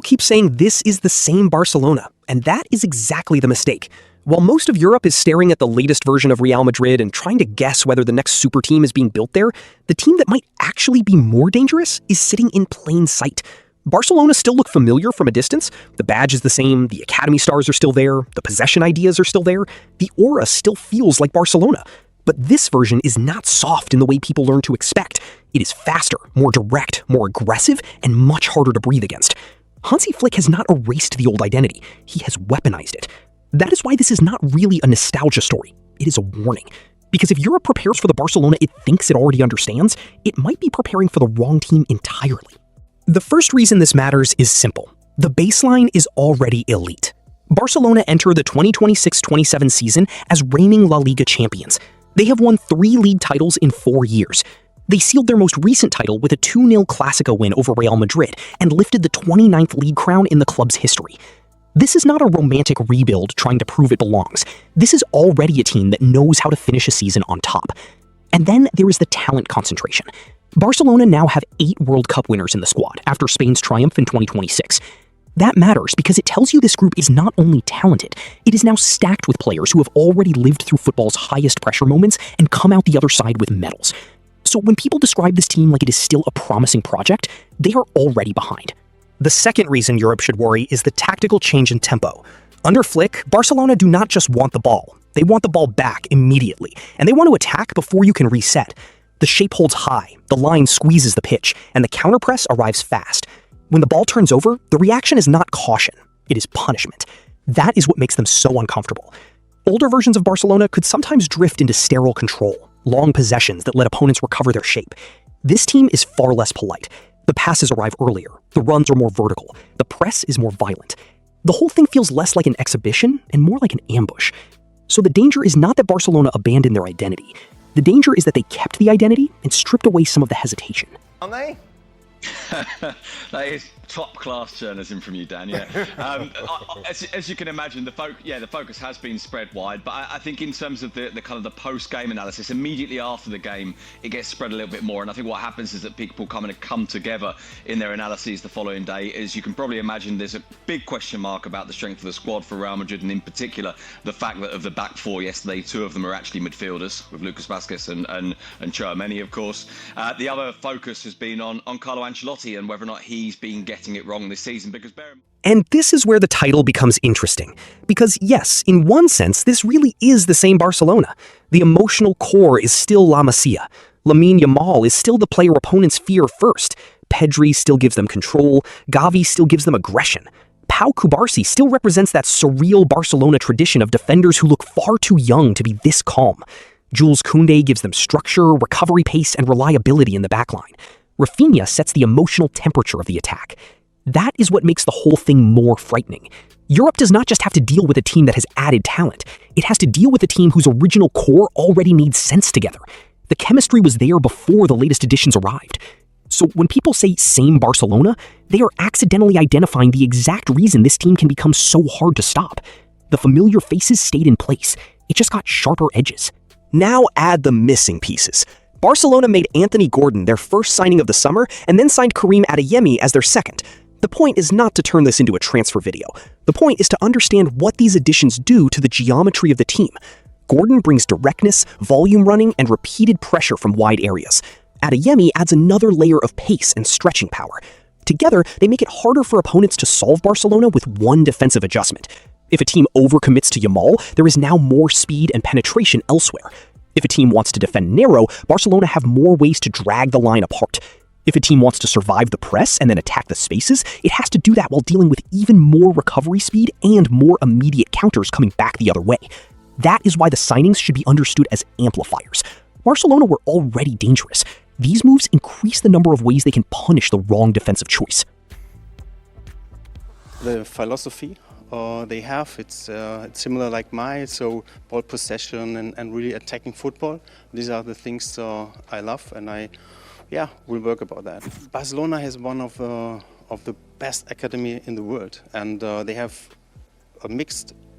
People keep saying this is the same Barcelona, and that is exactly the mistake. While most of Europe is staring at the latest version of Real Madrid and trying to guess whether the next super team is being built there, the team that might actually be more dangerous is sitting in plain sight. Barcelona still look familiar from a distance. The badge is the same, the academy stars are still there, the possession ideas are still there, the aura still feels like Barcelona. But this version is not soft in the way people learn to expect. It is faster, more direct, more aggressive, and much harder to breathe against. Hansi Flick has not erased the old identity, he has weaponized it. That is why this is not really a nostalgia story, it is a warning. Because if Europe prepares for the Barcelona it thinks it already understands, it might be preparing for the wrong team entirely. The first reason this matters is simple. The baseline is already elite. Barcelona enter the 2026-27 season as reigning La Liga champions. They have won 3 league titles in 4 years. They sealed their most recent title with a 2-0 Clásico win over Real Madrid and lifted the 29th league crown in the club's history. This is not a romantic rebuild trying to prove it belongs. This is already a team that knows how to finish a season on top. And then there is the talent concentration. Barcelona now have 8 World Cup winners in the squad after Spain's triumph in 2026. That matters because it tells you this group is not only talented, it is now stacked with players who have already lived through football's highest pressure moments and come out the other side with medals. So when people describe this team like it is still a promising project, they are already behind. The second reason Europe should worry is the tactical change in tempo. Under Flick, Barcelona do not just want the ball. They want the ball back immediately, and they want to attack before you can reset. The shape holds high, the line squeezes the pitch, and the counterpress arrives fast. When the ball turns over, the reaction is not caution, it is punishment. That is what makes them so uncomfortable. Older versions of Barcelona could sometimes drift into sterile control, long possessions that let opponents recover their shape. This team is far less polite. The passes arrive earlier, the runs are more vertical, the press is more violent. The whole thing feels less like an exhibition and more like an ambush. So the danger is not that Barcelona abandoned their identity. The danger is that they kept the identity and stripped away some of the hesitation. Aren't they? That is top-class journalism from you, Dan. Yeah. As you can imagine, the focus has been spread wide. But I think in terms of the kind of the post-game analysis, immediately after the game, it gets spread a little bit more. And I think what happens is that people come together in their analyses the following day. As you can probably imagine, there's a big question mark about the strength of the squad for Real Madrid, and in particular, the fact that of the back 4 yesterday, 2 of them are actually midfielders, with Lucas Vázquez and Tchouaméni, of course. The other focus has been on Carlo Ancelotti and whether or not he's been getting it wrong this season, because And this is where the title becomes interesting. Because yes, in one sense, this really is the same Barcelona. The emotional core is still La Masia. Lamine Yamal is still the player opponents fear first. Pedri still gives them control. Gavi still gives them aggression. Pau Cubarsí still represents that surreal Barcelona tradition of defenders who look far too young to be this calm. Jules Koundé gives them structure, recovery pace, and reliability in the backline. Rafinha sets the emotional temperature of the attack. That is what makes the whole thing more frightening. Europe does not just have to deal with a team that has added talent. It has to deal with a team whose original core already needs sense together. The chemistry was there before the latest additions arrived. So when people say same Barcelona, they are accidentally identifying the exact reason this team can become so hard to stop. The familiar faces stayed in place. It just got sharper edges. Now add the missing pieces. Barcelona made Anthony Gordon their first signing of the summer and then signed Karim Adeyemi as their second. The point is not to turn this into a transfer video. The point is to understand what these additions do to the geometry of the team. Gordon brings directness, volume running, and repeated pressure from wide areas. Adeyemi adds another layer of pace and stretching power. Together, they make it harder for opponents to solve Barcelona with one defensive adjustment. If a team overcommits to Yamal, there is now more speed and penetration elsewhere. If a team wants to defend narrow, Barcelona have more ways to drag the line apart. If a team wants to survive the press and then attack the spaces, it has to do that while dealing with even more recovery speed and more immediate counters coming back the other way. That is why the signings should be understood as amplifiers. Barcelona were already dangerous. These moves increase the number of ways they can punish the wrong defensive choice. The philosophy they have, it's similar like mine, so ball possession and really attacking football. These are the things I love, and I will work about that. Barcelona has one of the best academy in the world, and they have a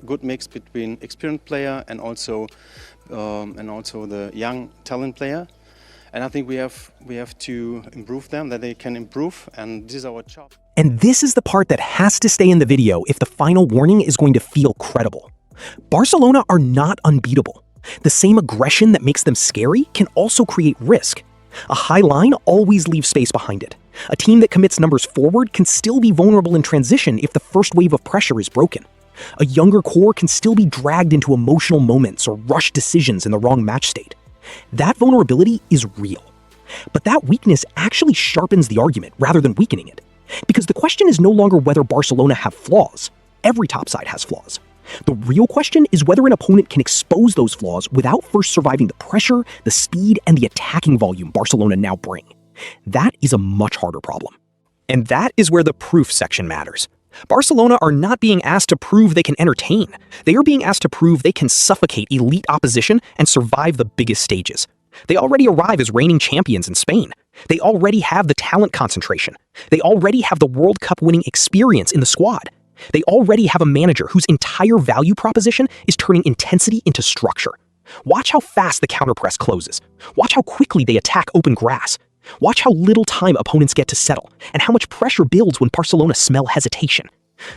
good mix between experienced player and also the young talent player. And I think we have to improve them, that they can improve, and this is our job. And this is the part that has to stay in the video if the final warning is going to feel credible. Barcelona are not unbeatable. The same aggression that makes them scary can also create risk. A high line always leaves space behind it. A team that commits numbers forward can still be vulnerable in transition if the first wave of pressure is broken. A younger core can still be dragged into emotional moments or rushed decisions in the wrong match state. That vulnerability is real. But that weakness actually sharpens the argument rather than weakening it. Because the question is no longer whether Barcelona have flaws. Every top side has flaws. The real question is whether an opponent can expose those flaws without first surviving the pressure, the speed, and the attacking volume Barcelona now bring. That is a much harder problem. And that is where the proof section matters. Barcelona are not being asked to prove they can entertain. They are being asked to prove they can suffocate elite opposition and survive the biggest stages. They already arrive as reigning champions in Spain. They already have the talent concentration. They already have the World Cup winning experience in the squad. They already have a manager whose entire value proposition is turning intensity into structure. Watch how fast the counterpress closes. Watch how quickly they attack open grass. Watch how little time opponents get to settle, and how much pressure builds when Barcelona smell hesitation.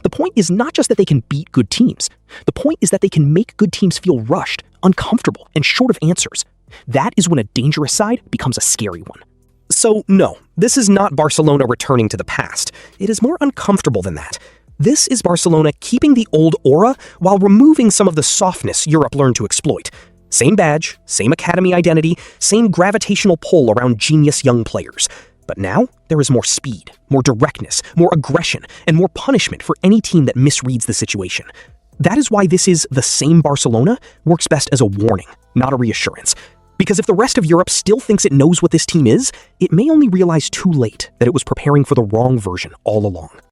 The point is not just that they can beat good teams. The point is that they can make good teams feel rushed, uncomfortable, and short of answers. That is when a dangerous side becomes a scary one. So no, this is not Barcelona returning to the past. It is more uncomfortable than that. This is Barcelona keeping the old aura while removing some of the softness Europe learned to exploit. Same badge, same academy identity, same gravitational pull around genius young players. But now, there is more speed, more directness, more aggression, and more punishment for any team that misreads the situation. That is why this is the same Barcelona works best as a warning, not a reassurance. Because if the rest of Europe still thinks it knows what this team is, it may only realize too late that it was preparing for the wrong version all along.